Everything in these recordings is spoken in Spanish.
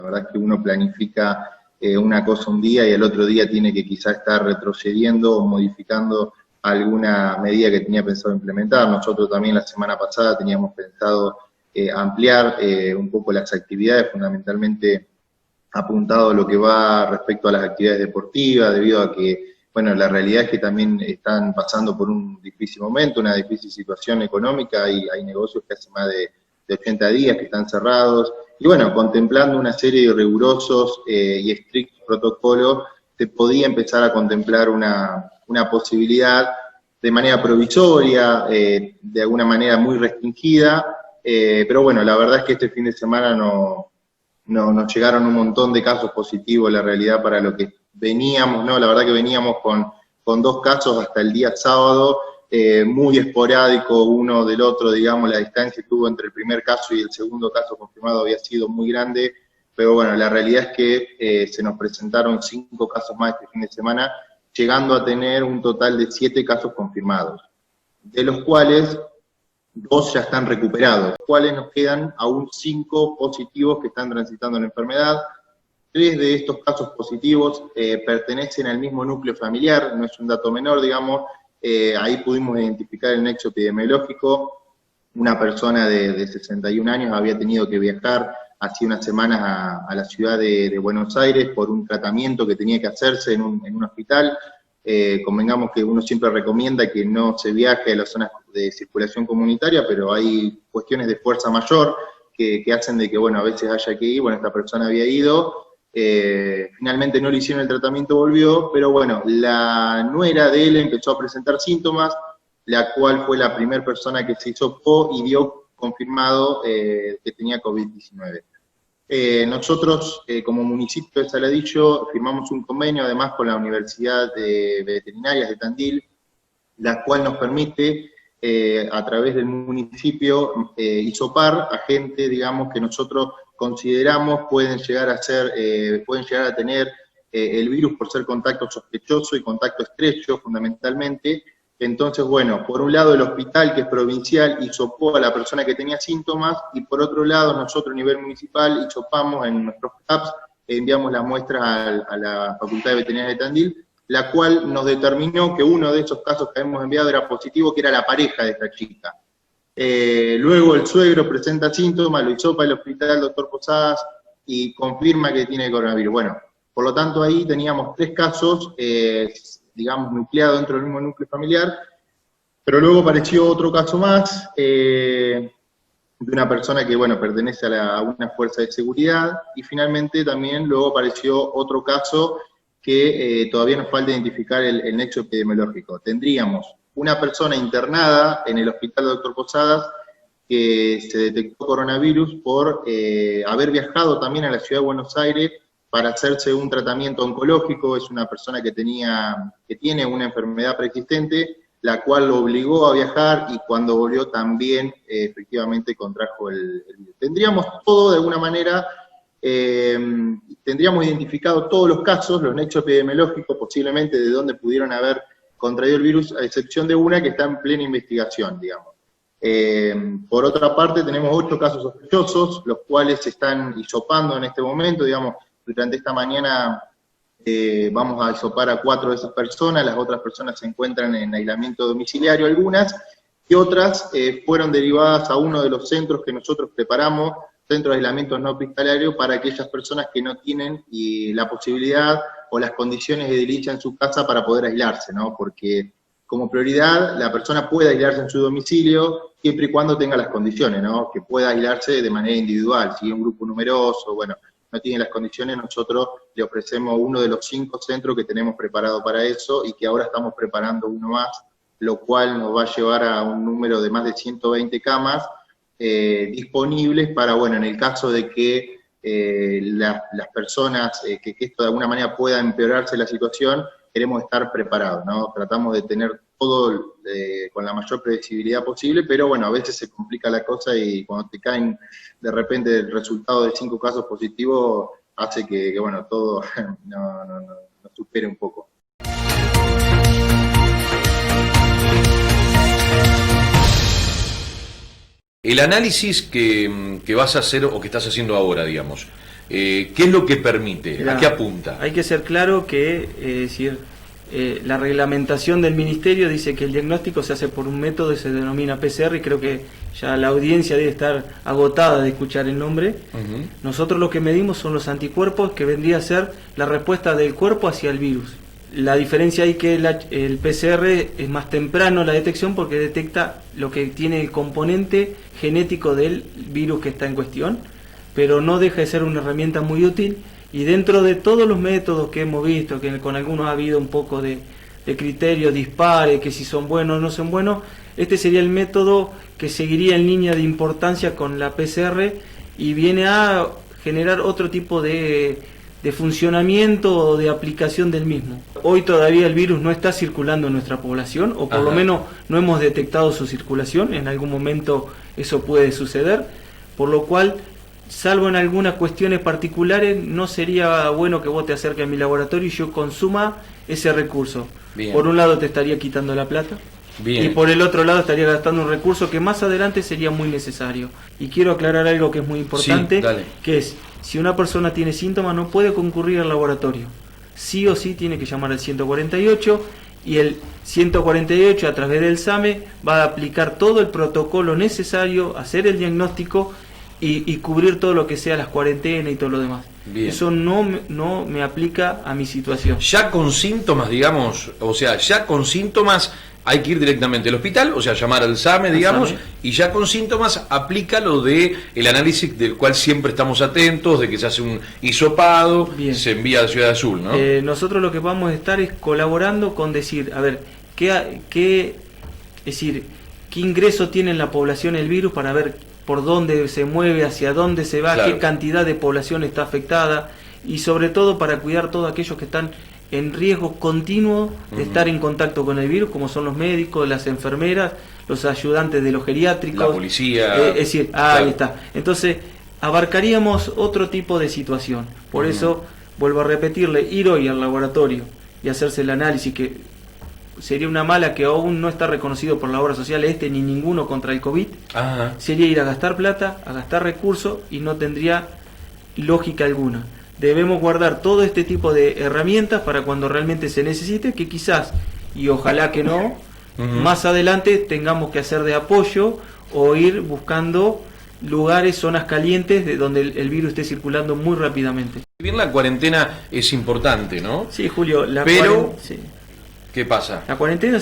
verdad es que uno planifica una cosa un día y el otro día tiene que quizás estar retrocediendo o modificando alguna medida que tenía pensado implementar. Nosotros también la semana pasada teníamos pensado ampliar un poco las actividades, fundamentalmente apuntado a lo que va respecto a las actividades deportivas, debido a que, bueno, la realidad es que también están pasando por un difícil momento, una difícil situación económica, y hay negocios que hace más de 80 días que están cerrados, y bueno, contemplando una serie de rigurosos y estrictos protocolos, se podía empezar a contemplar una posibilidad de manera provisoria, de alguna manera muy restringida, pero bueno, la verdad es que este fin de semana nos llegaron un montón de casos positivos, la realidad, para lo que veníamos, ¿no? La verdad que veníamos con 2 casos hasta el día sábado, muy esporádico uno del otro, digamos, la distancia que tuvo entre el primer caso y el segundo caso confirmado había sido muy grande, pero bueno, la realidad es que se nos presentaron 5 casos más este fin de semana, llegando a tener un total de 7 casos confirmados, de los cuales 2 ya están recuperados, los cuales nos quedan aún 5 positivos que están transitando la enfermedad. 3 de estos casos positivos pertenecen al mismo núcleo familiar, no es un dato menor, digamos, ahí pudimos identificar el nexo epidemiológico. Una persona de 61 años había tenido que viajar hace unas semanas a la ciudad de Buenos Aires por un tratamiento que tenía que hacerse en un hospital. Convengamos que uno siempre recomienda que no se viaje a las zonas de circulación comunitaria, pero hay cuestiones de fuerza mayor que hacen de que, bueno, a veces haya que ir. Bueno, esta persona había ido, finalmente no le hicieron el tratamiento, volvió, pero bueno, la nuera de él empezó a presentar síntomas, la cual fue la primera persona que se hisopó y dio confirmado que tenía COVID-19. Nosotros, como municipio de Saladillo, firmamos un convenio además con la Universidad de Veterinarias de Tandil, la cual nos permite, a través del municipio, hisopar a gente, digamos, que nosotros consideramos pueden llegar a tener el virus por ser contacto sospechoso y contacto estrecho, fundamentalmente. Entonces, bueno, por un lado el hospital, que es provincial, hisopó a la persona que tenía síntomas, y por otro lado nosotros a nivel municipal hisopamos en nuestros CAPS, enviamos las muestras a la Facultad de Veterinaria de Tandil, la cual nos determinó que uno de esos casos que hemos enviado era positivo, que era la pareja de esta chica. Luego el suegro presenta síntomas, lo hisopa el hospital doctor Posadas y confirma que tiene coronavirus. Bueno, por lo tanto ahí teníamos 3 casos, digamos, nucleado dentro del mismo núcleo familiar, pero luego apareció otro caso más, de una persona que, bueno, pertenece a una fuerza de seguridad, y finalmente también luego apareció otro caso que todavía nos falta identificar el nexo epidemiológico. Tendríamos una persona internada en el hospital doctor Posadas que se detectó coronavirus por haber viajado también a la ciudad de Buenos Aires para hacerse un tratamiento oncológico. Es una persona que tiene una enfermedad preexistente, la cual lo obligó a viajar, y cuando volvió también efectivamente contrajo el virus. Tendríamos todo de alguna manera, tendríamos identificado todos los casos, los nexos epidemiológicos posiblemente de dónde pudieron haber contraído el virus, a excepción de una que está en plena investigación, digamos. Por otra parte, tenemos 8 casos sospechosos, los cuales se están hisopando en este momento, digamos. Durante esta mañana vamos a hisopar a 4 de esas personas, las otras personas se encuentran en aislamiento domiciliario algunas, y otras fueron derivadas a uno de los centros que nosotros preparamos, centro de aislamiento no hospitalario, para aquellas personas que no tienen la posibilidad o las condiciones de edilicia en su casa para poder aislarse, ¿no? Porque como prioridad la persona puede aislarse en su domicilio, siempre y cuando tenga las condiciones, ¿no? Que pueda aislarse de manera individual, si es un grupo numeroso, bueno, no tiene las condiciones, nosotros le ofrecemos uno de los 5 centros que tenemos preparado para eso, y que ahora estamos preparando uno más, lo cual nos va a llevar a un número de más de 120 camas disponibles para, bueno, en el caso de que las personas, que esto de alguna manera pueda empeorarse la situación, queremos estar preparados, ¿no? Tratamos de tener todo con la mayor predecibilidad posible, pero bueno, a veces se complica la cosa, y cuando te caen de repente el resultado de 5 casos positivos, hace que bueno, todo no supere un poco. El análisis que vas a hacer, o que estás haciendo ahora, digamos, ¿Qué es lo que permite? Mirá, ¿A qué apunta? Hay que ser claro que la reglamentación del Ministerio dice que el diagnóstico se hace por un método que se denomina PCR, y creo que ya la audiencia debe estar agotada de escuchar el nombre. Nosotros lo que medimos son los anticuerpos, que vendría a ser la respuesta del cuerpo hacia el virus. La diferencia ahí que el PCR es más temprano la detección, porque detecta lo que tiene el componente genético del virus que está en cuestión, pero no deja de ser una herramienta muy útil. Y dentro de todos los métodos que hemos visto, que con algunos ha habido un poco de criterio dispare, que si son buenos o no son buenos, este sería el método que seguiría en línea de importancia con la PCR, y viene a generar otro tipo de funcionamiento o de aplicación del mismo. Hoy todavía el virus no está circulando en nuestra población, o por lo menos no hemos detectado su circulación. En algún momento eso puede suceder, por lo cual, salvo en algunas cuestiones particulares, no sería bueno que vos te acerques a mi laboratorio y yo consuma ese recurso. Bien. Por un lado te estaría quitando la plata. Bien. Y por el otro lado estaría gastando un recurso que más adelante sería muy necesario. Y quiero aclarar algo que es muy importante, que es, si una persona tiene síntomas no puede concurrir al laboratorio. Sí o sí tiene que llamar al 148, y el 148 a través del SAME va a aplicar todo el protocolo necesario, hacer el diagnóstico y cubrir todo lo que sea las cuarentenas y todo lo demás. Bien. Eso no me aplica a mi situación. Ya con síntomas, digamos, o sea, ya con síntomas hay que ir directamente al hospital, o sea, llamar al SAME, digamos, y ya con síntomas aplica lo de el análisis del cual siempre estamos atentos, de que se hace un hisopado, se envía a Ciudad Azul, ¿no? Nosotros lo que vamos a estar es colaborando con decir, a ver, qué ingreso tiene en la población el virus, para ver por dónde se mueve, hacia dónde se va, qué cantidad de población está afectada, y sobre todo para cuidar todos aquellos que están en riesgo continuo de estar en contacto con el virus, como son los médicos, las enfermeras, los ayudantes de los geriátricos, la policía. Es decir, ahí está. Entonces, abarcaríamos otro tipo de situación. Por eso, vuelvo a repetirle, ir hoy al laboratorio y hacerse el análisis, que sería una mala, que aún no está reconocido por la obra social ni ninguno contra el COVID. Sería ir a gastar plata, a gastar recursos, y no tendría lógica alguna. Debemos guardar todo este tipo de herramientas para cuando realmente se necesite, que quizás, y ojalá que no, más adelante tengamos que hacer de apoyo o ir buscando lugares, zonas calientes, de donde el virus esté circulando muy rápidamente. Bien, la cuarentena es importante, ¿no? Sí, Julio. ¿Qué pasa? La cuarentena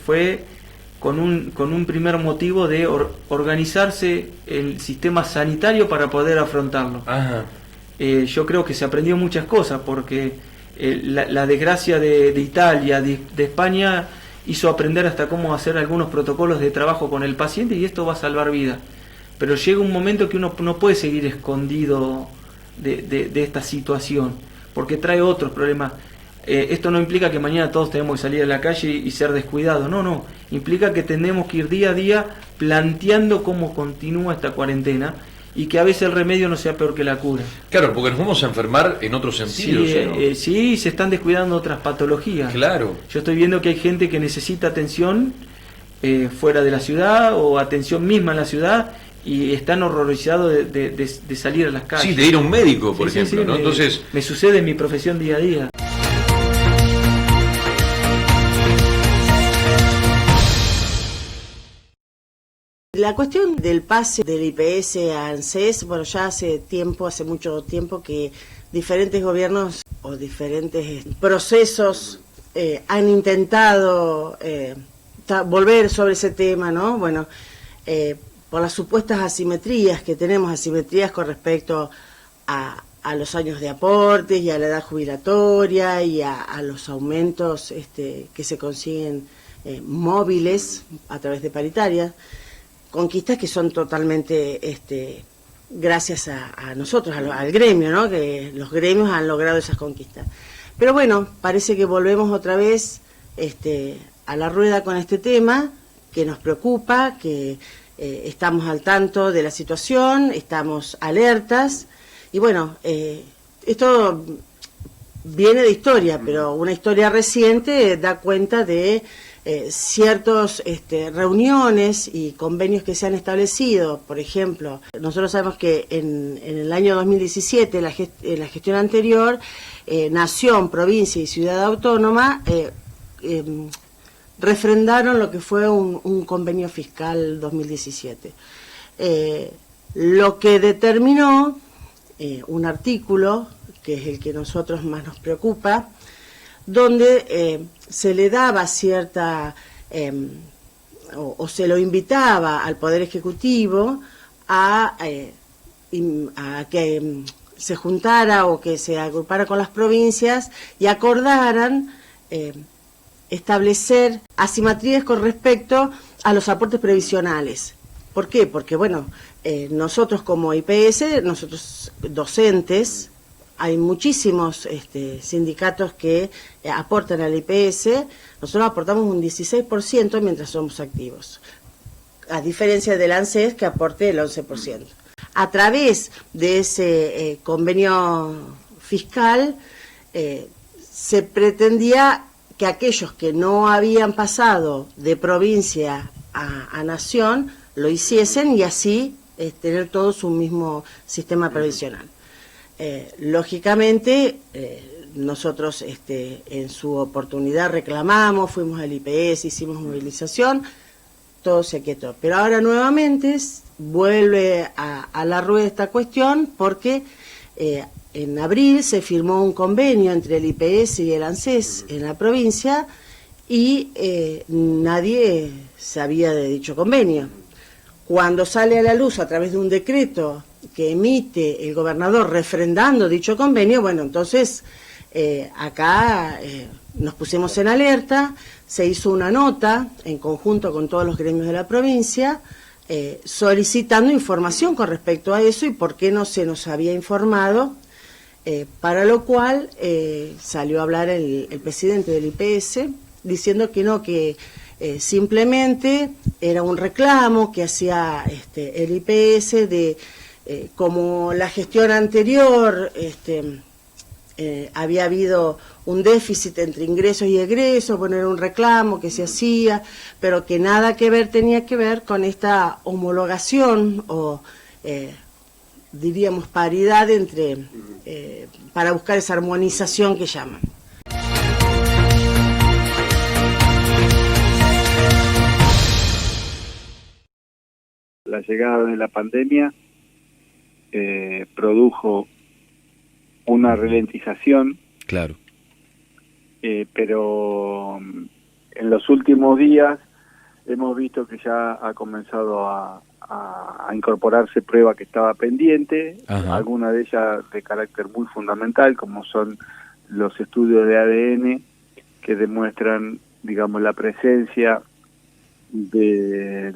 fue con un primer motivo de organizarse el sistema sanitario para poder afrontarlo. Yo creo que se aprendió muchas cosas, porque la desgracia de Italia, de España, hizo aprender hasta cómo hacer algunos protocolos de trabajo con el paciente, y esto va a salvar vidas. Pero llega un momento que uno no puede seguir escondido de esta situación, porque trae otros problemas. Esto no implica que mañana todos tenemos que salir a la calle y ser descuidados, no, implica que tenemos que ir día a día planteando cómo continúa esta cuarentena, y que a veces el remedio no sea peor que la cura. Claro, porque nos vamos a enfermar en otros sentidos. Sí, se están descuidando otras patologías. Claro. Yo estoy viendo que hay gente que necesita atención fuera de la ciudad, o atención misma en la ciudad, y están horrorizados de salir a las calles. Sí, de ir a un médico, por ejemplo, ¿no? Entonces, me sucede en mi profesión día a día. La cuestión del pase del IPS a ANSES, bueno, ya hace mucho tiempo que diferentes gobiernos o diferentes procesos han intentado volver sobre ese tema, ¿no? Bueno, por las supuestas asimetrías que tenemos, asimetrías con respecto a los años de aportes y a la edad jubilatoria y a los aumentos que se consiguen móviles a través de paritarias. Conquistas que son totalmente gracias a nosotros, al gremio, ¿no? Que los gremios han logrado esas conquistas. Pero bueno, parece que volvemos otra vez a la rueda con este tema, que nos preocupa, que estamos al tanto de la situación, estamos alertas, y bueno, esto viene de historia, pero una historia reciente da cuenta de ciertas reuniones y convenios que se han establecido. Por ejemplo, nosotros sabemos que en el año 2017, la gestión anterior, Nación, provincia y ciudad autónoma refrendaron lo que fue un convenio fiscal 2017. Lo que determinó un artículo, que es el que a nosotros más nos preocupa, donde se le daba cierta, o se lo invitaba al Poder Ejecutivo a que se juntara o que se agrupara con las provincias y acordaran establecer asimetrías con respecto a los aportes previsionales. ¿Por qué? Porque, bueno, nosotros como IPS, nosotros docentes, hay muchísimos sindicatos que aportan al IPS, nosotros aportamos un 16% mientras somos activos, a diferencia del ANSES que aporte el 11%. A través de ese convenio fiscal se pretendía que aquellos que no habían pasado de provincia a nación lo hiciesen y así tener todos un mismo sistema previsional. Lógicamente, nosotros en su oportunidad reclamamos, fuimos al IPS, hicimos movilización, todo se quietó. Pero ahora nuevamente vuelve a la rueda esta cuestión porque en abril se firmó un convenio entre el IPS y el ANSES en la provincia y nadie sabía de dicho convenio. Cuando sale a la luz a través de un decreto que emite el gobernador refrendando dicho convenio, bueno, entonces acá nos pusimos en alerta, se hizo una nota en conjunto con todos los gremios de la provincia solicitando información con respecto a eso y por qué no se nos había informado, para lo cual salió a hablar el presidente del IPS diciendo que no, que simplemente era un reclamo que hacía el IPS de como la gestión anterior había habido un déficit entre ingresos y egresos, bueno, era un reclamo que se hacía, pero que nada que ver tenía que ver con esta homologación o diríamos paridad entre para buscar esa armonización que llaman. La llegada de la pandemia produjo una ralentización, claro, pero en los últimos días hemos visto que ya ha comenzado a incorporarse prueba que estaba pendiente, alguna de ellas de carácter muy fundamental, como son los estudios de ADN que demuestran, digamos, la presencia de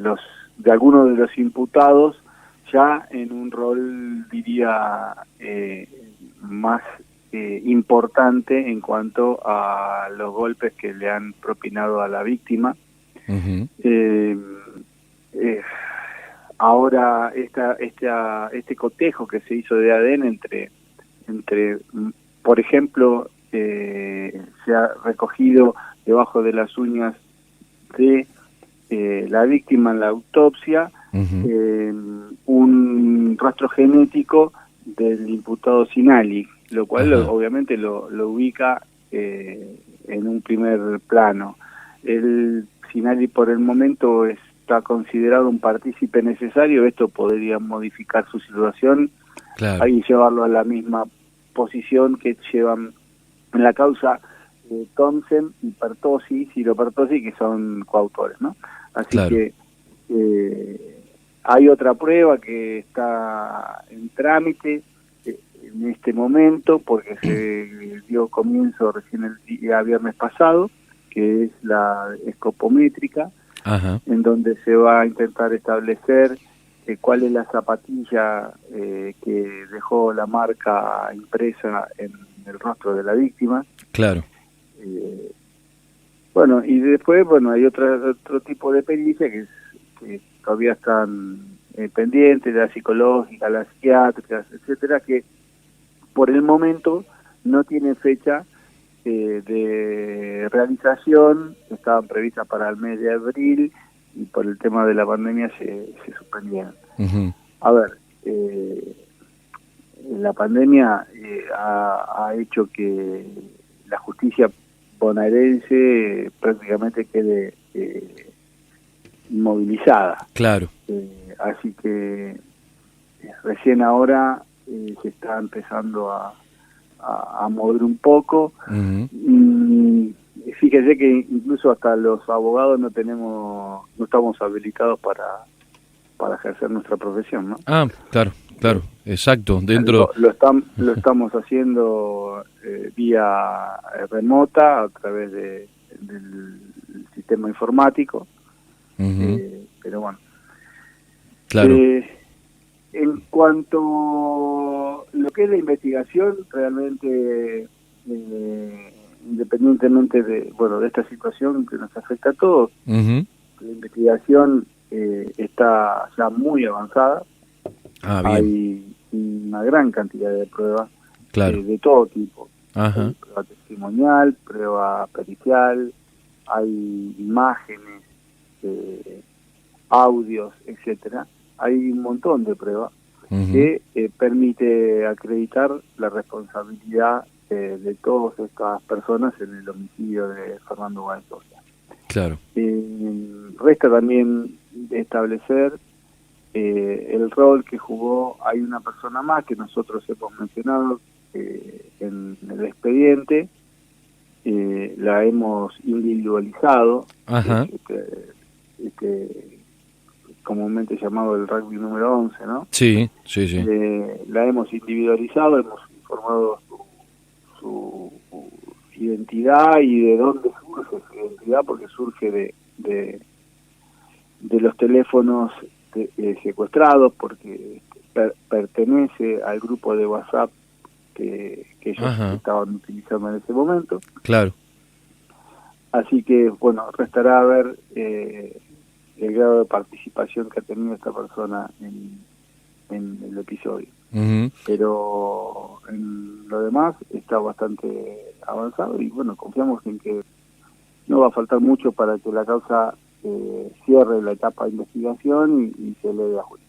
algunos de los imputados ya en un rol, diría, más importante en cuanto a los golpes que le han propinado a la víctima. Ahora este cotejo que se hizo de ADN entre por ejemplo, se ha recogido debajo de las uñas de la víctima en la autopsia un rastro genético del imputado Sinali, lo cual obviamente lo ubica en un primer plano. El Sinali por el momento está considerado un partícipe necesario, esto podría modificar su situación, claro, y llevarlo a la misma posición que llevan en la causa Thompson y Pertossi, Ciro Pertossi, que son coautores, ¿no? Así claro, que hay otra prueba que está en trámite en este momento, porque se dio comienzo recién el día viernes pasado, que es la escopométrica, en donde se va a intentar establecer cuál es la zapatilla que dejó la marca impresa en el rostro de la víctima. Claro. Bueno, y después, bueno, hay otro tipo de pericia que todavía están pendientes, la psicológica, las psiquiátricas, etcétera, que por el momento no tiene fecha de realización estaban previstas para el mes de abril y por el tema de la pandemia se suspendieron. Uh-huh. A ver, la pandemia ha hecho que la justicia bonaerense prácticamente quede inmovilizada. Claro. Así que recién ahora se está empezando a mover un poco. Uh-huh. Y fíjese que incluso hasta los abogados no estamos habilitados para ejercer nuestra profesión, ¿no? Ah, claro, exacto. Dentro lo estamos haciendo vía remota a través del sistema informático. uh-huh. Pero bueno. Claro. En cuanto a lo que es la investigación, realmente, independientemente de esta situación que nos afecta a todos, uh-huh. la investigación está ya muy avanzada. Ah, bien. Hay una gran cantidad de pruebas, Claro. de todo tipo. Ajá. Hay prueba testimonial, prueba pericial, hay imágenes, audios, etcétera. Hay un montón de pruebas uh-huh. que permite acreditar la responsabilidad de todas estas personas en el homicidio de Fernando Báez Sosa. Claro. Resta también establecer el rol que jugó. Hay una persona más que nosotros hemos mencionado en el expediente, la hemos individualizado. Ajá. Comúnmente llamado el rugby número 11, ¿no? Sí. La hemos individualizado, hemos informado su identidad y de dónde surge su identidad, porque surge de los teléfonos secuestrados, porque pertenece al grupo de WhatsApp que ellos Ajá. estaban utilizando en ese momento. Claro. Así que, bueno, restará ver el grado de participación que ha tenido esta persona en el episodio. Uh-huh. Pero en lo demás está bastante avanzado y bueno, confiamos en que no va a faltar mucho para que la causa cierre la etapa de investigación y se eleve a juicio.